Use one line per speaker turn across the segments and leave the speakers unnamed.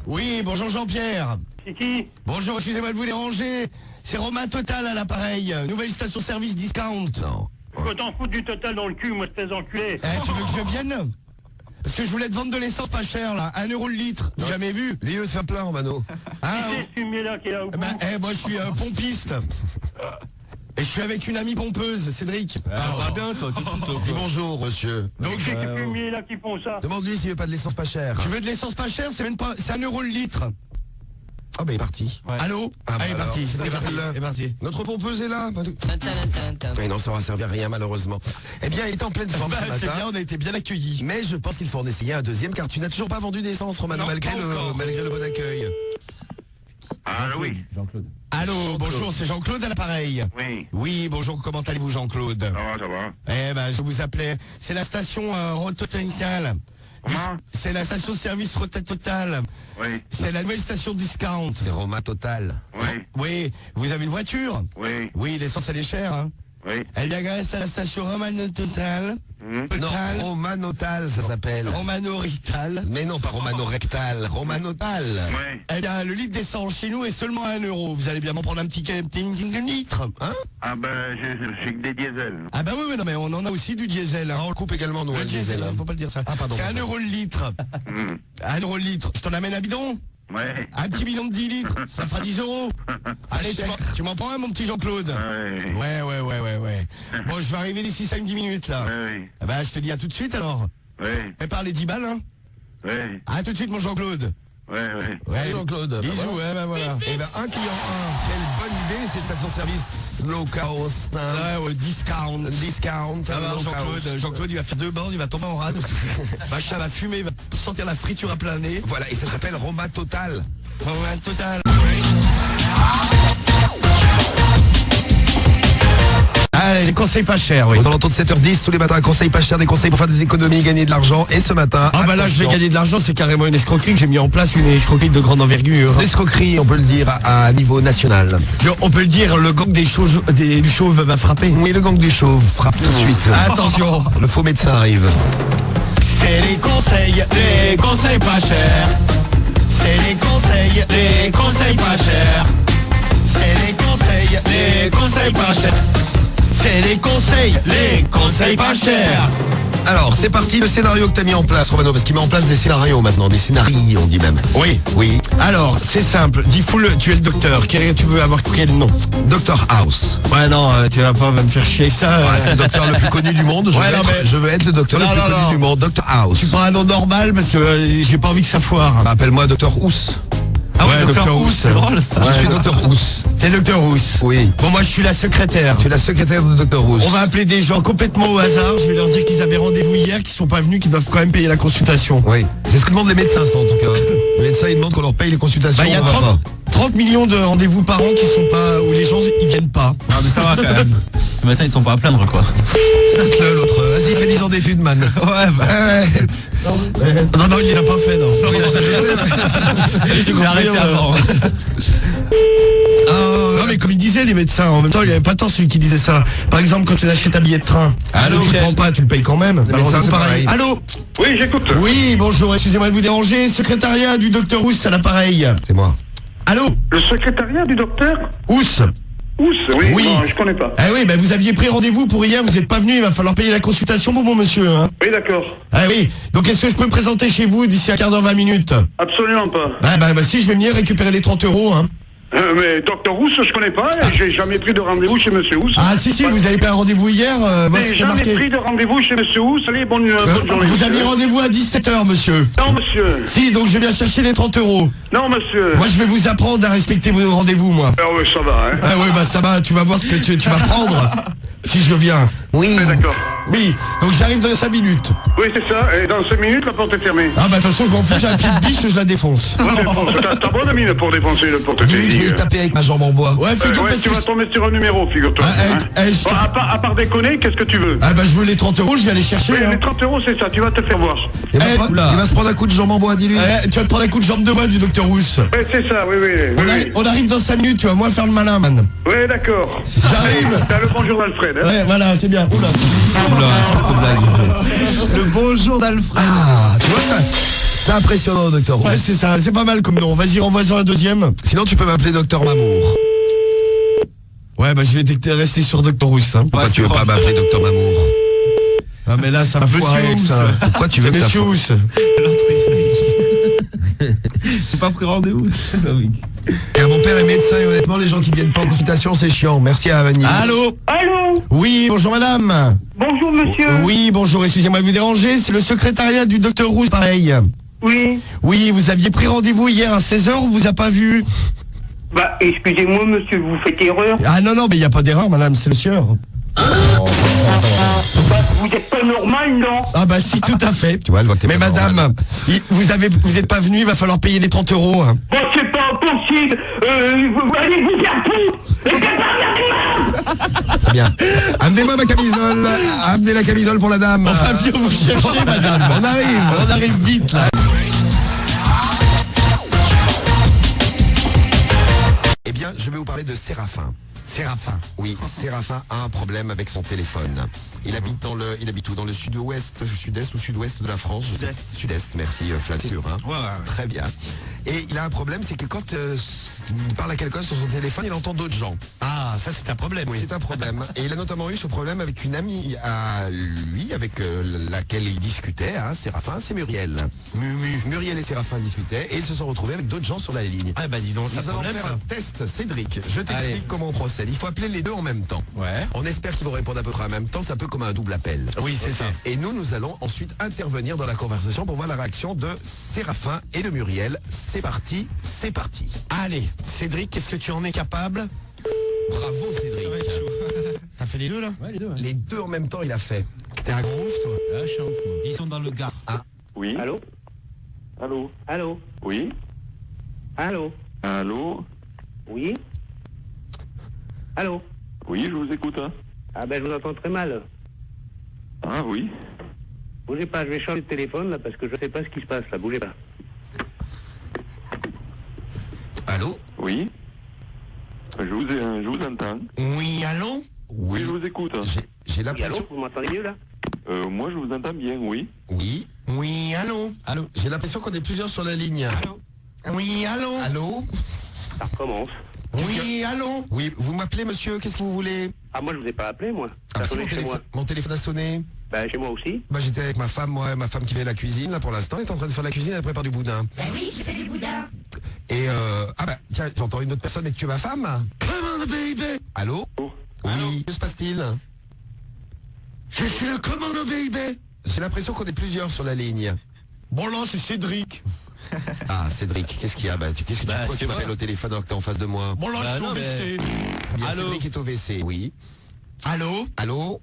Oui, bonjour Jean-Pierre.
C'est qui?
Bonjour, excusez-moi de vous déranger. C'est Romain Total à l'appareil. Nouvelle station-service discount. Non.
Faut t'en foutre du Total dans le cul, moi, espèce d'enculé.
Tu veux que je vienne? Parce que je voulais te vendre de l'essence pas cher, là. 1 euro le litre. Jamais vu.
L'IE se fait plein, Romano.
Ah,
Qui c'est ce fumier-là qui est là au bout?
moi, je suis pompiste. Et je suis avec une amie pompeuse, Cédric.
va bien, toi, tu fous, toi.
Dis bonjour, monsieur.
Donc,
C'est ces fumiers-là qui font ça.
Demande-lui s'il veut pas de l'essence pas chère.
tu veux de l'essence pas chère? C'est même pas, c'est 1 euro le litre.
Ah bah il est parti.
Ouais.
Allô?
Ah, bah
il est
alors.
parti, c'est parti.
Notre pompeuse est là. Mais non, ça va servir à rien malheureusement. Eh bien, il est en pleine forme
Bah,
ce
c'est
matin.
bien, on a été bien accueillis.
Mais je pense qu'il faut en essayer un deuxième car tu n'as toujours pas vendu d'essence, Romano,
Non,
malgré
pas encore.
le bon accueil.
Ah oui.
Jean-Claude.
Allô, bonjour, c'est Jean-Claude à l'appareil.
Oui.
Oui, bonjour, comment allez-vous Jean-Claude?
Ça va.
Eh ben, je vous appelais. C'est la station Rototencal.
Comment?
C'est la station service Rototencal.
Oui.
C'est la nouvelle station discount.
C'est Roma Total.
Oui.
Oui, vous avez une voiture?
Oui.
Oui, l'essence elle est chère, hein.
Oui.
Elle vient grâce à la station Romano Total.
Non,
Total.
Romanotal, ça s'appelle.
Romano Rital.
Mais non, pas Romano Rectal, Romanotal.
Oui.
Eh bien, le litre d'essence chez nous est seulement 1 euro. Vous allez bien m'en prendre un petit litre.
Hein?
Ah ben, j'ai que des diesels.
Ah bah oui, mais non, mais on en a aussi du diesel. Hein.
On le coupe également, nous,
Le
le
diesel,
diesel.
faut pas le dire ça.
Ah, pardon.
C'est 1 euro le litre. 1 euro le litre. Je t'en amène un bidon?
Ouais.
Un petit bidon de 10 litres, ça fera 10 euros. Allez, tu m'en prends un, mon petit Jean-Claude?
Ouais.
Ouais. Bon, je vais arriver d'ici 5-10 minutes, là.
Oui.
Ah bah, je te dis à tout de suite, alors.
Oui.
Prépare les 10 balles, hein.
Oui.
À tout de suite, mon Jean-Claude.
Oui.
Salut, Jean-Claude.
Bisous, ouais, bah voilà.
Eh ben, un client, quelle bonne idée, c'est station-service low cost.
Ouais, discount.
Discount.
Ça va,
low
Jean-Claude.
cost.
Jean-Claude, il va faire 2 bornes, il va tomber en rade. Machin va fumer, il va sentir la friture à plein nez.
Voilà, et ça s'appelle Roma Total.
Ouais, total. Allez, des conseils pas chers, oui.
Aux alentours de 7h10, tous les matins, un conseil pas cher, des conseils pour faire des économies, gagner de l'argent. Et ce matin,
Ah bah là, je vais
attention,
gagner de l'argent, c'est carrément une escroquerie que j'ai mis en place, une escroquerie de grande envergure.
l'escroquerie, on peut le dire, à niveau national.
On peut le dire, le gang du chauve va frapper.
Oui, le gang du chauve frappe tout de suite.
Attention,
Le faux médecin arrive.
c'est les conseils pas chers. C'est les conseils pas chers. C'est les conseils pas chers. C'est les conseils pas chers.
Alors, c'est parti, le scénario que t'as mis en place, Romano, parce qu'il met en place des scénarios maintenant, des scénarios, on dit même.
Oui.
Oui.
Alors, c'est simple, dis tu es le docteur, tu veux avoir quel nom?
Dr House.
Ouais non, tu vas pas me faire chier ça.
Ah, c'est le docteur le plus connu du monde.
Ouais, non, mais-
Je veux être le docteur
Non,
le plus
non,
connu
non.
du monde. Dr House.
Tu prends un nom normal parce que j'ai pas envie que ça foire.
Appelle-moi Dr Ous.
Ah ouais,
Ouais,
Dr.
Dr.
Ous,
Ous.
c'est drôle ça.
Je suis Dr Ous.
T'es docteur Rousse.
Oui.
Bon, moi je suis la secrétaire.
Tu es la secrétaire de Dr Ous.
On va appeler des gens complètement au hasard. Je vais leur dire qu'ils avaient rendez-vous hier, qu'ils sont pas venus, qu'ils doivent quand même payer la consultation.
Oui. C'est ce que demandent les médecins, ça, en tout cas. Les médecins, ils demandent qu'on leur paye les consultations.
Bah, il y a
on va
30, 30 millions de rendez-vous par an qui sont pas, où les gens ils viennent pas.
Ah mais ça va quand même. Les médecins ils sont pas à plaindre quoi.
pas. L'autre. Vas-y, fais 10 ans d'études, man.
Ouais bah.
Non, il les a pas fait, non.
Oui, ça, je sais.
J'ai arrêté avant.
Non, mais comme ils disaient les médecins, en même temps, il n'y avait pas tant celui qui disait ça. Par exemple, quand tu achètes un billet de train,
Allô,
si tu
ok.
le prends pas, tu le payes quand même.
médecins,
Malheureusement,
c'est pareil.
Allô?
Oui, j'écoute.
Oui, bonjour, excusez-moi de vous déranger. Secrétariat du docteur Rousse à l'appareil.
C'est moi.
Allô?
Le secrétariat du docteur
Rousse.
Ous, oui.
Oui.
Non, je connais pas.
Ah oui, bah vous aviez pris rendez-vous pour hier, vous n'êtes pas venu, il va falloir payer la consultation pour mon monsieur. Hein.
Oui, d'accord.
Ah oui, donc est-ce que je peux me présenter chez vous d'ici un quart d'heure, 20 minutes?
Absolument pas.
Bah si, je vais venir récupérer les 30 euros. Hein.
Mais Docteur Ous, je connais pas. Et j'ai jamais pris de rendez-vous chez Monsieur Ous.
Ah si, vous avez pris un rendez-vous hier, moi
J'ai
c'était
jamais
marqué.
pris de rendez-vous chez Monsieur Ous. Allez, bonne journée.
Vous
monsieur.
aviez rendez-vous à 17h, monsieur.
Non, monsieur.
Si, donc je viens chercher les 30 euros.
Non, monsieur.
Moi, je vais vous apprendre à respecter vos rendez-vous, moi.
Ah oui, ça va, hein.
Ah oui, bah ça va, tu vas voir ce que tu vas prendre si je viens.
Oui.
D'accord.
Oui, donc j'arrive dans 5 minutes.
Oui, c'est ça. Et dans 5 minutes, la porte est fermée.
Ah bah attention, je m'en fous, j'ai un pied de biche, je la défonce.
Ouais, mais bon, t'as bonne mine pour défoncer le porte
Dis-lui que je vais le taper avec ma jambe en bois.
Ouais, fais-toi
Ouais,
parce
tu
que...
vas tomber sur un numéro, figure-toi.
Ah,
hein.
je te-
Bon, à part déconner, qu'est-ce que tu veux?
Ah bah je veux les 30 euros, je vais aller chercher.
Oui,
Hein.
les 30 euros, c'est ça. Tu vas te faire voir.
Il va,
Eh,
il va se prendre un coup de jambe en bois, dis-lui.
Tu vas te prendre un coup de jambe de bois du docteur Rousse.
Oui, c'est ça. Oui, oui. Oui,
On arrive dans 5 minutes, tu vas moins faire le malin, man.
oui, d'accord.
J'arrive.
T'as le bonjour d'Alfred. Hein.
Ouais, voilà, c'est bien. Oula.
Oula, espèce de blague.
Le bonjour d'Alfred. Ah, tu vois ça? C'est impressionnant, docteur Rousse.
Ouais, c'est ça, c'est pas mal comme nom. Vas-y, renvoie-en un deuxième.
Sinon, tu peux m'appeler docteur Mamour.
Ouais, bah je vais rester sur Dr Rousse. Hein.
Pourquoi tu veux pas m'appeler docteur Mamour?
Ah, mais là, ça va foirer avec ça.
Pourquoi tu veux que ça
Monsieur
foire?
Housse.
L'autre, j'ai pas pris rendez-vous.
Car mon père est médecin et honnêtement, les gens qui viennent pas en consultation, c'est chiant. Merci à Vanille.
Allô?
Allô?
Oui, bonjour madame.
Bonjour, monsieur.
Oui, bonjour, excusez-moi de vous déranger. C'est le secrétariat du Dr Rousse, pareil.
Oui.
Oui, vous aviez pris rendez-vous hier à 16h, on vous a pas vu.
Bah, excusez-moi, monsieur, vous faites erreur.
Ah non, non, mais il n'y a pas d'erreur, madame, c'est le sieur.
Bah, vous êtes pas normal, non?
Ah bah si, tout à fait.
Tu vois, elle voit que t'es
Mais
pas
madame,
normal.
vous êtes pas venu, il va falloir payer les 30 €. Hein.
Bon, c'est pas possible. Vous allez vous faire foutre.
Très bien. Amenez-moi ma camisole. Amenez la camisole pour la dame.
On va venir vous chercher, madame. On arrive vite, là.
Eh bien, je vais vous parler de Séraphin.
Séraphin.
Oui, Séraphin a un problème avec son téléphone. Il habite où? Dans le sud-ouest, sud-est ou sud-ouest de la France?
Sud-est.
Sud-est, merci, Flature. Hein.
Ouais.
Très bien. Et il a un problème, c'est que quand il parle à quelqu'un sur son téléphone, il entend d'autres gens.
Ah, ça c'est un problème, oui.
C'est un problème. Et il a notamment eu ce problème avec une amie à lui, avec laquelle il discutait, hein, Séraphin, c'est Muriel. Muriel et Séraphin discutaient et ils se sont retrouvés avec d'autres gens sur la ligne.
Ah bah dis donc, c'est
Nous
un
allons
problème,
faire
ça.
un test, Cédric. Je
Allez.
t'explique comment on procède. Il faut appeler les deux en même temps.
Ouais.
On espère qu'ils vont répondre à peu près en même temps. C'est un peu comme un double appel.
Oui, c'est ça.
Et nous allons ensuite intervenir dans la conversation pour voir la réaction de Séraphin et de Muriel. C'est parti, c'est parti.
Allez, Cédric, qu'est-ce que tu en es capable?
Bravo Cédric.
T'as fait les deux, là?
Ouais, les deux. Ouais.
Les deux en même temps, il a fait.
T'es un gros ouf, toi.
Ah, je suis un ouf, moi. Ils sont dans le Gard.
Oui.
Allô?
Allô.
Allô?
Oui.
Allô?
Allô.
Oui? Allô?
Oui, je vous écoute. Hein.
Ah ben, je vous entends très mal.
Ah oui.
Bougez pas, je vais changer de téléphone, là, parce que je sais pas ce qui se passe, là. Bougez pas.
Allô?
Oui. Je vous entends.
Oui, allô?
Oui, je vous écoute.
J'ai
Oui, allô?
l'impression.
Vous m'entendez mieux, là?
Moi, je vous entends bien, oui.
Oui.
Oui, allô?
Allô?
J'ai l'impression qu'on est plusieurs sur la ligne.
Oui, allô?
Allô?
Ça recommence.
Oui, allô?
Oui, vous m'appelez monsieur, qu'est-ce que vous voulez?
Ah, moi, je vous ai pas appelé, moi.
Ah,
Ça
si,
sonnait chez moi.
mon téléphone a sonné.
Ben, chez moi aussi.
Bah j'étais avec ma femme, ma femme qui fait la cuisine là pour l'instant, elle est en train de faire la cuisine, elle prépare du boudin.
Ben oui, je fais du boudin.
Et ah bah tiens, j'entends une autre personne et tu es ma femme? Come on baby. Allô? Oui, que se passe-t-il?
Je suis le commandant baby.
J'ai l'impression qu'on est plusieurs sur la ligne.
Bon, là, c'est Cédric.
Ah Cédric, qu'est-ce qu'il y a? Pourquoi
c'est
tu m'appelles
moi.
au téléphone alors que t'es en face de moi?
Bon, là, je suis
non,
au
mais-
WC.
Bien,
Allô?
Cédric est au WC, oui.
Allô?
Allô?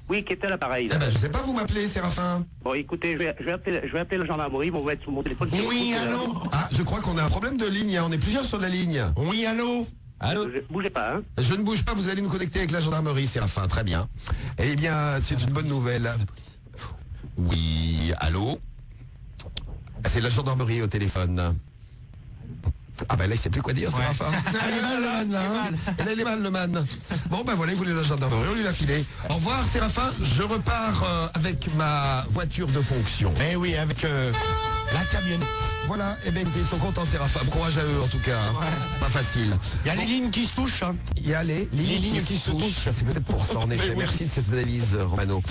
Oui, qui était à l'appareil,
Eh
là.
ben je sais pas, vous m'appelez Séraphin.
Bon, écoutez, je vais appeler la gendarmerie, ils vont mettre sur mon téléphone.
Oui, allô?
Ah, je crois qu'on a un problème de ligne, hein, on est plusieurs sur la ligne.
Oui, allô?
Allô?
Bougez pas, hein.
Je ne bouge pas, vous allez nous connecter avec la gendarmerie, Séraphin, très bien. Eh bien, c'est une bonne nouvelle. Oui, allô? C'est la gendarmerie au téléphone. Ah ben là, il sait plus quoi dire, Séraphin.
Elle est malade, là, hein?
Elle est mal, le man. Bon, ben voilà, il voulait la gendarmerie, on lui l'a filé. Au revoir, Séraphin. Je repars avec ma voiture de fonction.
Eh oui, avec la camionnette.
Voilà, eh bien, écoutez, ils sont contents, Séraphin. Courage à eux, en tout cas. Pas facile.
Il y a les lignes qui se touchent, hein?
Il y a les
lignes qui se touchent.
C'est peut-être pour ça, en effet.
oui.
Merci de cette analyse, Romano.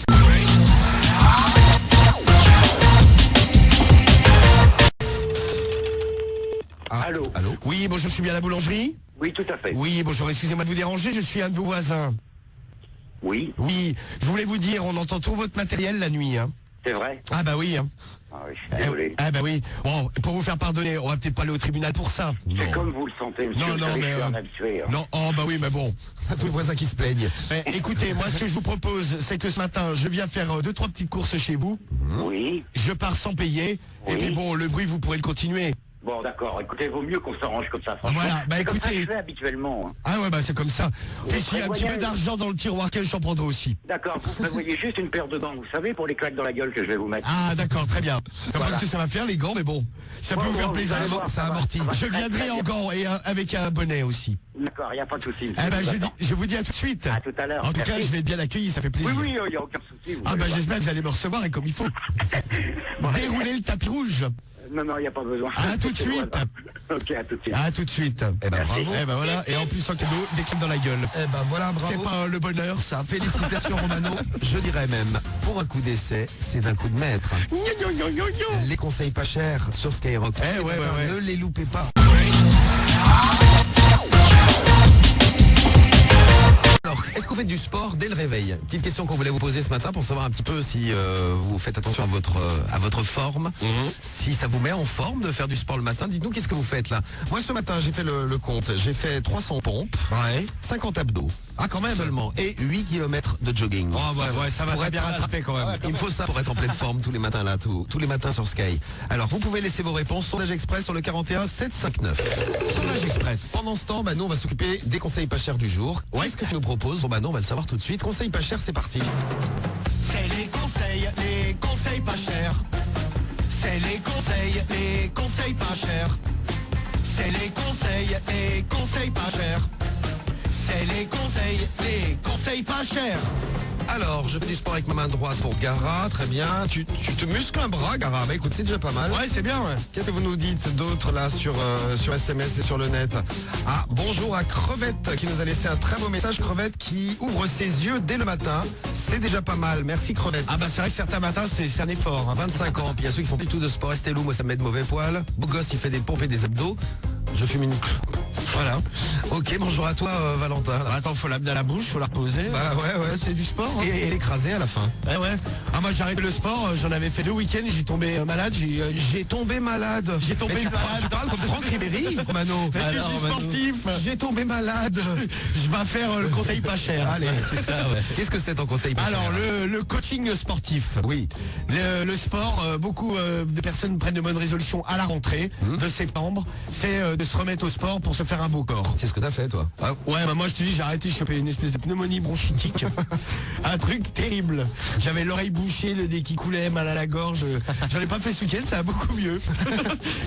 Ah,
Allô?
Allô?
Oui, bonjour, je suis bien à la boulangerie?
Oui, tout à fait.
Oui, bonjour, excusez-moi de vous déranger, je suis un de vos voisins.
Oui,
Oui, je voulais vous dire, on entend tout votre matériel la nuit, hein?
c'est vrai.
Ah bah oui, hein?
Ah oui, je suis désolé.
Ah bah oui. Bon, pour vous faire pardonner, on va peut-être pas aller au tribunal pour ça.
C'est comme vous le sentez, monsieur.
Non,
vous
non,
savez,
mais,
je suis un habitué. hein.
Non, oh bah oui, mais bon.
Tous les voisins qui se plaignent.
Mais écoutez, moi ce que je vous propose, c'est que ce matin, je viens faire 2-3 petites courses chez vous.
Oui.
Je pars sans payer. Et
Oui.
puis bon, le bruit, vous pourrez le continuer.
Bon, d'accord. Écoutez, vaut mieux qu'on s'arrange comme ça. franchement.
Voilà, bah
C'est comme ça que
écoutez.
je fais habituellement. hein.
Ah ouais, bah c'est comme ça. Et s'il y a un petit peu
prévoyez-
d'argent dans le tiroir, quel j'en prendrai aussi.
D'accord, vous prévoyez juste une paire de gants, vous savez, pour les claques dans la gueule que je vais vous mettre.
Ah d'accord, très bien. Je sais pas ce que ça va faire les gants, mais bon, ça peut
Ouais,
vous faire
ouais,
plaisir.
vous allez voir,
Ça amortit.
va
Je
très,
viendrai
très
en
bien.
gants et avec un bonnet aussi.
D'accord, il n'y a pas de souci.
Eh ben,
monsieur,
je vous dis à tout de suite.
À tout à l'heure.
En tout cas,
Merci.
je vais être bien accueilli, ça fait
Oui,
plaisir.
oui, il n'y a aucun souci. vous
Ah
allez
bah
voir.
j'espère que vous allez me recevoir et comme il faut. Dérouler le tapis rouge.
Non, il n'y a pas besoin.
À tout de suite.
Ok, à tout de suite.
À tout de suite.
Eh ben bravo.
Eh ben voilà. Et en plus, en cadeau, des clips dans la gueule.
Eh ben voilà, bravo.
C'est pas le bonheur, ça.
Félicitations Romano. Je dirais même, pour un coup d'essai, c'est d'un coup de maître. Les conseils pas chers sur Skyrock.
Eh ouais, ouais.
Ne les loupez pas. Alors, est-ce que vous faites du sport dès le réveil? Petite question qu'on voulait vous poser ce matin pour savoir un petit peu si vous faites attention à votre forme. Si ça vous met en forme de faire du sport le matin, dites-nous qu'est-ce que vous faites là. Moi ce matin j'ai fait le compte, j'ai fait 300 pompes,
Ouais.
50 abdos.
Ah, quand même.
Seulement. Et 8 km de jogging.
Oh, ouais, ça va
Pour
très
être
bien rattraper quand même.
Il me faut ça pour être en pleine forme tous les matins là, tous les matins sur Sky. Alors vous pouvez laisser vos réponses, sondage express sur le 41 759.
Sondage express.
Pendant ce temps, nous on va s'occuper des conseils pas chers du jour. Qu'est-ce que tu nous proposes? Bon nous on va le savoir tout de suite. Conseils pas chers, c'est parti.
C'est les conseils pas chers. C'est les conseils pas chers. C'est les conseils pas chers. C'est les conseils pas chers.
Alors, je fais du sport avec ma main droite pour Gara, très bien. Tu te muscles un bras, Gara. Bah écoute, c'est déjà pas mal.
Ouais, c'est bien, ouais.
Qu'est-ce que vous nous dites d'autres là sur SMS et sur le net? Ah, bonjour à Crevette qui nous a laissé un très beau message. Crevette qui ouvre ses yeux dès le matin. C'est déjà pas mal. Merci Crevette.
Ah bah c'est vrai que certains matins, c'est un effort. Hein.
25 ans, puis il y a ceux qui font plus tout de sport. Estelou, moi ça me met de mauvais poils. Beau gosse, il fait des pompes et des abdos. Je fume une...
Voilà.
Ok, bonjour à toi Valentin.
Bah, attends, faut l'amener à la bouche, faut la reposer.
Bah ouais,
c'est du sport. Hein.
Et l'écraser à la fin.
Ouais. Ah moi j'ai arrêté le sport, j'en avais fait 2 week-ends, j'ai tombé malade,
J'ai tombé malade.
J'ai tombé
Mais tu
malade.
parles comme Franck Ribéry, Mano.
Parce que je suis sportif.
J'ai tombé malade.
Je vais faire le conseil pas cher.
Allez, c'est ça, ouais. Qu'est-ce que c'est ton conseil pas
Alors
cher?
le coaching sportif.
Oui.
Le sport, beaucoup de personnes prennent de bonnes résolutions à la rentrée de septembre, c'est de se remettre au sport pour se faire un beau corps.
C'est ce que t'as fait, toi.
Ah, ouais, bah moi je te dis, j'ai arrêté, je chopé une espèce de pneumonie bronchitique. Un truc terrible. J'avais l'oreille bouchée, le nez qui coulait, mal à la gorge. J'en ai pas fait ce week-end, ça va beaucoup mieux.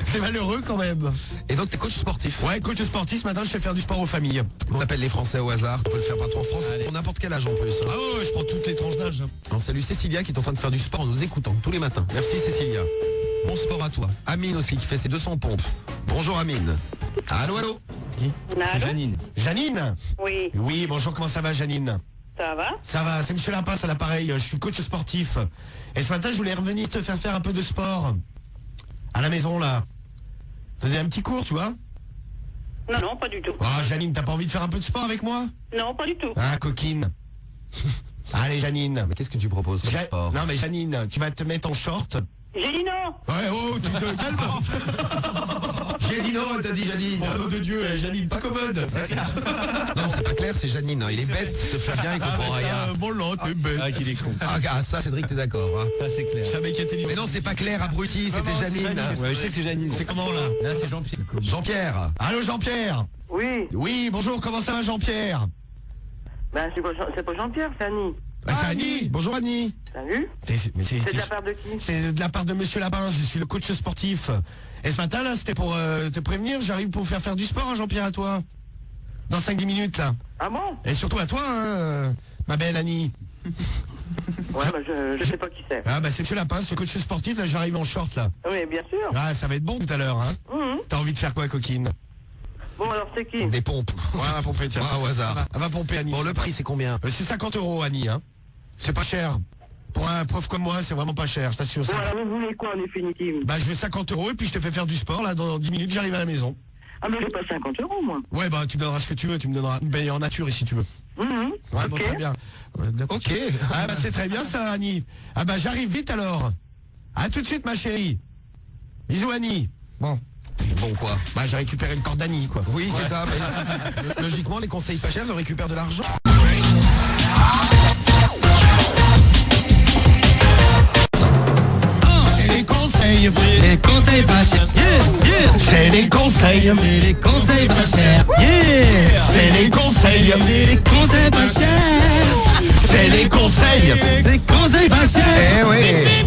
C'est malheureux quand même.
Et donc t'es coach sportif.
Ouais, coach sportif, ce matin je fais faire du sport aux familles.
On appelle les Français au hasard. Tu peux le faire partout en France, pour n'importe quel âge en plus.
Ah ouais, je prends toutes les tranches d'âge.
On salue Cécilia qui est en train de faire du sport en nous écoutant tous les matins. Merci Cécilia. Bon sport à toi. Amine aussi qui fait ses 200 pompes. Bonjour Amine. Allô.
C'est Janine.
Janine?
Oui,
Oui, bonjour, comment ça va Janine?
ça va?
Ça va, c'est Monsieur Lapin à l'appareil, je suis coach sportif. Et ce matin, je voulais revenir te faire un peu de sport. À la maison, là. Donner un petit cours, tu vois?
Non, pas du tout.
Oh, Janine, t'as pas envie de faire un peu de sport avec moi?
Non, pas du tout.
Ah, coquine. Allez, Janine.
Mais qu'est-ce que tu proposes comme sport?
Non, mais Janine, tu vas te mettre en short.
J'ai dit non.
Ouais, oh, tu te calmes.
J'ai dit non, t'as dit Janine.
Bon, nom de Dieu, Janine, pas commode. C'est clair.
Non, c'est pas clair, c'est Janine. Il est bête, ce Flavien, il comprend rien.
Bon, là, t'es bête.
Ah, qu'il est con.
Ah, ça, Cédric, t'es d'accord. Hein.
Ça, c'est clair.
C'est un mec intelligent.
Mais non, c'est pas clair, abruti, c'était
non, c'est
Janine.
Janine.
Ouais, je sais que c'est Janine.
C'est comment, là?
Là, c'est Jean-Pierre.
Jean-Pierre.
Allô, Jean-Pierre?
Oui,
Oui, bonjour, comment ça va, Jean-Pierre?
ben c'est pas Jean-Pierre, c'est Annie.
Bah, c'est Annie.
Bonjour Annie.
Salut.
Mais
C'est de la part de qui?
C'est de la part de Monsieur Lapin, je suis le coach sportif. Et ce matin, là, c'était pour te prévenir, j'arrive pour faire du sport, hein, Jean-Pierre, à toi. Dans 5-10 minutes, là.
Ah bon?
Et surtout à toi, hein, ma belle Annie.
Ouais, bah je sais pas qui c'est.
Ah bah c'est Monsieur Lapin, ce coach sportif, là, j'arrive en short, là.
Oui, bien sûr.
Ah, ça va être bon tout à l'heure, hein.
Mhm.
T'as envie de faire quoi, coquine?
Bon, alors c'est qui?
Des pompes.
Ouais, elle va pomper, tiens.
Ah, au hasard.
Elle va pomper, Annie.
Bon, le prix, c'est combien?
C'est 50 €, Annie, hein. C'est pas cher. Pour un prof comme moi, c'est vraiment pas cher, je t'assure.
Bon, alors vous voulez quoi en définitive?
Bah je veux 50 € et puis je te fais faire du sport, là, dans 10 minutes, j'arrive à la maison.
Ah, mais j'ai pas 50 €, moi.
Ouais, bah tu me donneras ce que tu veux, tu me donneras une paye en nature si tu veux.
Mhm.
Ouais, bon,
Ok.
très bien. Ouais, d'accord.
Ok.
Ah bah c'est très bien ça, Annie. Ah bah j'arrive vite alors. À tout de suite, ma chérie. Bisous, Annie. Bon,
Bon, quoi?
bah j'ai récupéré le corps d'Annie, quoi.
Oui, c'est ça. Mais logiquement, les conseils pas chers, on récupère de l'argent.
C'est les conseils.
Les conseils pas chers.
C'est les conseils.
C'est les conseils pas chers.
C'est les conseils.
C'est les conseils pas chers.
C'est les conseils.
Les conseils pas chers.
Eh oui.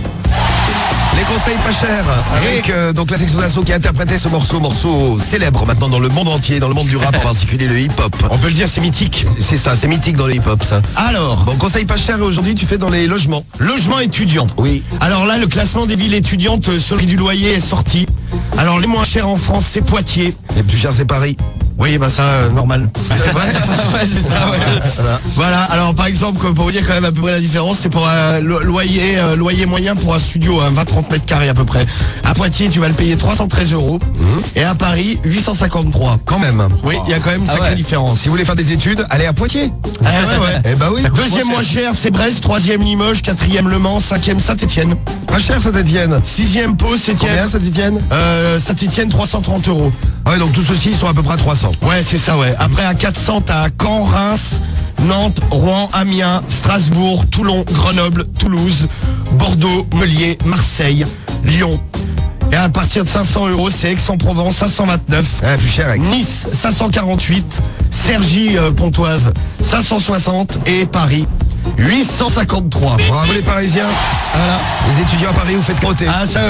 Les conseils pas pas cher avec donc la section d'assaut qui a interprété ce morceau célèbre maintenant dans le monde entier, dans le monde du rap en particulier le hip-hop.
On peut le dire, c'est mythique.
C'est ça, c'est mythique dans le hip-hop ça.
Alors,
Bon, conseil pas cher et aujourd'hui tu fais dans les logements.
logement étudiant.
Oui.
Alors là, le classement des villes étudiantes sur le prix du loyer est sorti. Alors les moins chers en France, c'est Poitiers.
Les plus chers c'est Paris.
Oui, bah ça, normal. C'est vrai. Ouais, c'est ça, ouais. Voilà. Alors par exemple, pour vous dire quand même à peu près la différence, c'est pour un loyer moyen pour un studio, 20-30 mètres carrés à peu près. À Poitiers, tu vas le payer 313 €. Et à Paris, 853.
Quand même.
Oui, il y a quand même une sacrée différence.
Si vous voulez faire des études, allez à Poitiers.
Ah, ouais.
Eh bah oui.
Deuxième moins cher, c'est Brest. Troisième Limoges. Quatrième Le Mans. Cinquième Saint-Étienne.
Pas cher Saint-Etienne.
Sixième Pau.
Combien
Septième.
Saint-Etienne?
Saint-Étienne, 330 €.
Ah ouais, donc tous ceux-ci sont à peu près à 300.
Ouais, c'est ça, ouais. Après, à 400, t'as Caen, Reims, Nantes, Rouen, Amiens, Strasbourg, Toulon, Grenoble, Toulouse, Bordeaux, Montpellier, Marseille, Lyon. Et à partir de 500 €, c'est Aix-en-Provence, 529.
Ah, plus cher avec.
Nice, 548. Cergy, Pontoise, 560. Et Paris, 853.
Bravo les Parisiens.
Voilà.
Les étudiants à Paris, vous faites proter.
Ah, ça,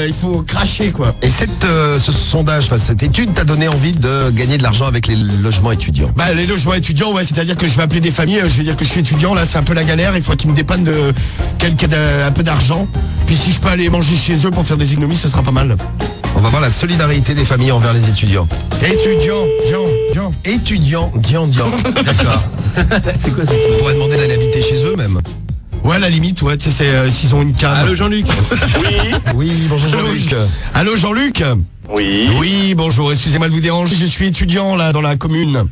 il faut cracher, quoi.
Et ce sondage, cette étude t'a donné envie de gagner de l'argent avec les logements étudiants.
Bah, les logements étudiants, ouais, c'est-à-dire que je vais appeler des familles, je vais dire que je suis étudiant, là c'est un peu la galère, il faut qu'ils me dépannent de un peu d'argent. Puis si je peux aller manger chez eux pour faire des économies, ce sera pas mal.
On va voir la solidarité des familles envers les étudiants.
Étudiant.
Étudiants, dian. D'accord.
C'est quoi ça?
On pourrait demander d'aller habiter chez eux même.
Ouais, à la limite, ouais, tu sais, c'est s'ils ont une cave.
Allô Jean-Luc.
Oui, bonjour Jean-Luc.
Allô Jean-Luc.
Oui.
Oui, bonjour, excusez-moi de vous déranger, je suis étudiant là dans la commune.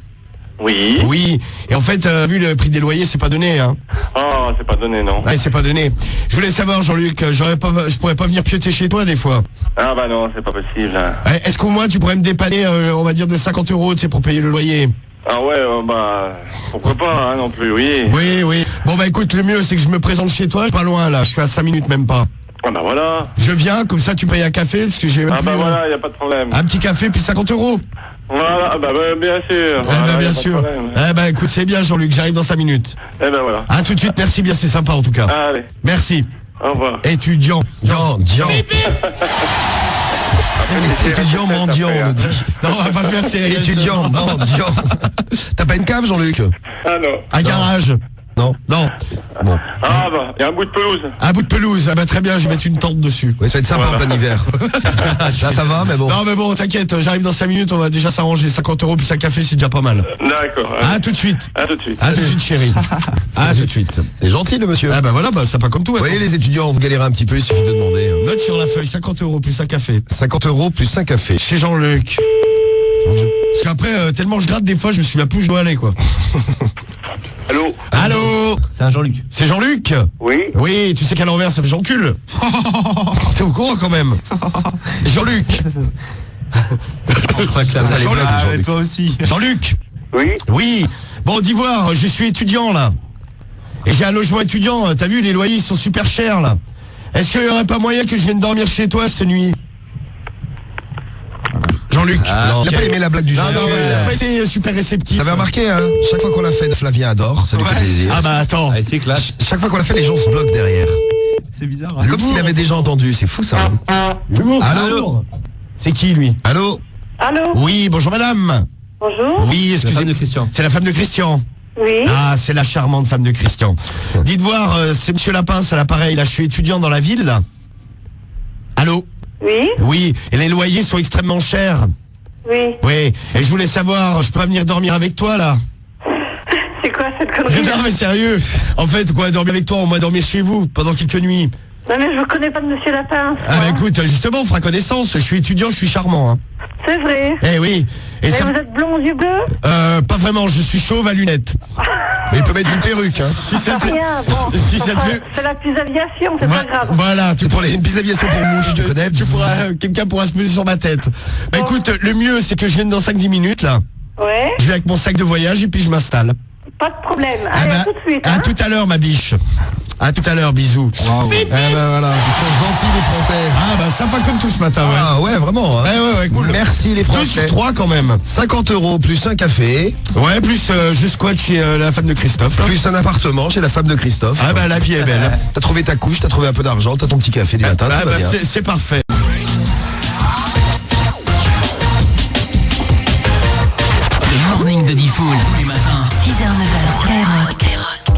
Oui.
Oui, et en fait, vu le prix des loyers, c'est pas donné, hein.
Ah, c'est pas donné, non.
Ouais, c'est pas donné. Je voulais savoir, Jean-Luc, je pourrais pas venir pioter chez toi des fois.
Ah bah non, c'est pas possible. Hein.
Ouais, est-ce qu'au moins tu pourrais me dépanner, on va dire, de 50 €, tu sais, pour payer le loyer?
Ah ouais, bah, pourquoi pas, hein, non plus, oui.
Oui. Bon bah écoute, le mieux c'est que je me présente chez toi, je suis pas loin là, je suis à 5 minutes même pas.
Ah bah voilà.
Je viens, comme ça tu payes un café, parce que j'ai
Ah
plus,
bah voilà, y a pas de problème.
un petit café puis 50 €.
Voilà, bah bien sûr.
Eh
Voilà,
ben
y a
bien
pas de
sûr.
problème.
Eh ben écoute, c'est bien Jean-Luc, j'arrive dans 5 minutes.
Eh ben voilà.
À tout de suite, merci bien, c'est sympa en tout cas.
Allez,
Merci.
au revoir.
Étudiant.
Dian. Étudiant mendiant, on nous dit.
Non, on va pas faire ces
Étudiant mendiant. T'as pas une cave Jean-Luc?
Ah non.
Un garage.
Non.
Non.
Bon.
Ah bah, y a un bout de pelouse.
Un bout de pelouse. Ah bah très bien, je vais mettre une tente dessus.
Oui, ça va être sympa en
Voilà.
plein hiver. Là ça va, mais bon.
Non mais bon, t'inquiète, j'arrive dans 5 minutes, on va déjà s'arranger. 50 € plus un café, c'est déjà pas mal.
D'accord.
À tout de suite.
À tout de suite.
À tout de suite chérie. À tout de suite.
T'es gentil le monsieur.
Ah bah voilà, bah, c'est pas comme tout.
Vous voyez
attends.
les étudiants, vous galérez un petit peu, il suffit de demander.
Note sur la feuille, 50 € plus un café.
50 € plus un café.
Chez Jean-Luc. Parce qu'après, tellement je gratte des fois, je me suis là plus où je dois aller quoi.
Allô.
Allô.
C'est un Jean-Luc.
C'est Jean-Luc.
Oui.
Oui, tu sais qu'à l'envers ça fait Jean-Cul. T'es au courant quand même. Jean-Luc.
Je crois que
Ça, les blagues, Jean-Luc.
toi aussi.
Jean-Luc.
Oui.
Oui. Bon, d'Ivoire, je suis étudiant là. Et j'ai un logement étudiant. T'as vu, les loyers ils sont super chers là. Est-ce qu'il y aurait pas moyen que je vienne dormir chez toi cette nuit? Jean-Luc.
Non, il a pas aimé la blague du
Non,
Jean-Luc.
il a pas été super réceptif.
Ça avait remarqué, hein. Chaque fois qu'on l'a fait, Flavien adore, ça lui fait plaisir.
Ah bah attends.
Allez, c'est classe.
Chaque fois qu'on l'a fait, les gens se bloquent derrière.
C'est bizarre.
C'est comme s'il avait déjà entendu, c'est fou ça. Allô.
C'est qui lui?
Allô.
Allô.
Oui, bonjour madame.
Bonjour.
Oui,
C'est la femme
excusez-moi.
de Christian.
C'est la femme de Christian.
Oui.
Ah, c'est la charmante femme de Christian. Dites voir, c'est monsieur Lapin, à l'appareil. Là, je suis étudiant dans la ville. Là. Allô?
Oui.
Oui, et les loyers sont extrêmement chers.
Oui.
Oui, et je voulais savoir, je peux pas venir dormir avec toi là?
C'est quoi cette connerie?
Non mais sérieux, en fait quoi, dormir avec toi, on va dormir chez vous pendant quelques nuits.
Non mais je vous connais pas de Monsieur Lapin.
Ah bah écoute, justement, on fera connaissance, je suis étudiant, je suis charmant. Hein.
C'est vrai.
Eh oui, et
Mais
ça...
vous êtes blond aux yeux bleus?
pas vraiment, je suis chauve à lunettes.
Mais il peut mettre une perruque, hein.
Si ça te fait...
Rien. Bon.
Si ça te
Enfin,
fait...
c'est la plus aviation, c'est pas grave.
Voilà,
Tu prends une bisaviation pour mouche, tu connais.
quelqu'un pourra se poser sur ma tête. Bah écoute, le mieux c'est que je vienne dans 5-10 minutes là.
Ouais.
Je vais avec mon sac de voyage et puis je m'installe.
Pas de problème.
Ah
Allez,
bah,
à tout de suite.
à
Hein.
tout à l'heure ma biche. À tout à l'heure, bisous.
Wow.
Eh ben voilà.
Ils sont gentils les Français.
Ah bah sympa comme tout ce matin, ouais.
Ah ouais, vraiment. Hein.
Ouais, cool.
Merci les
2
Français.
sur 3 quand même.
50 € plus un café,
Ouais, plus je squatte chez la femme de Christophe. Là.
plus un appartement chez la femme de Christophe.
Ah bah la vie est belle.
T'as trouvé ta couche, t'as trouvé un peu d'argent, t'as ton petit café du matin,
Ah
tout va
bah
bien.
c'est parfait.
Le morning de Diffoul tous les matins.
6h-9h sur Skyrock.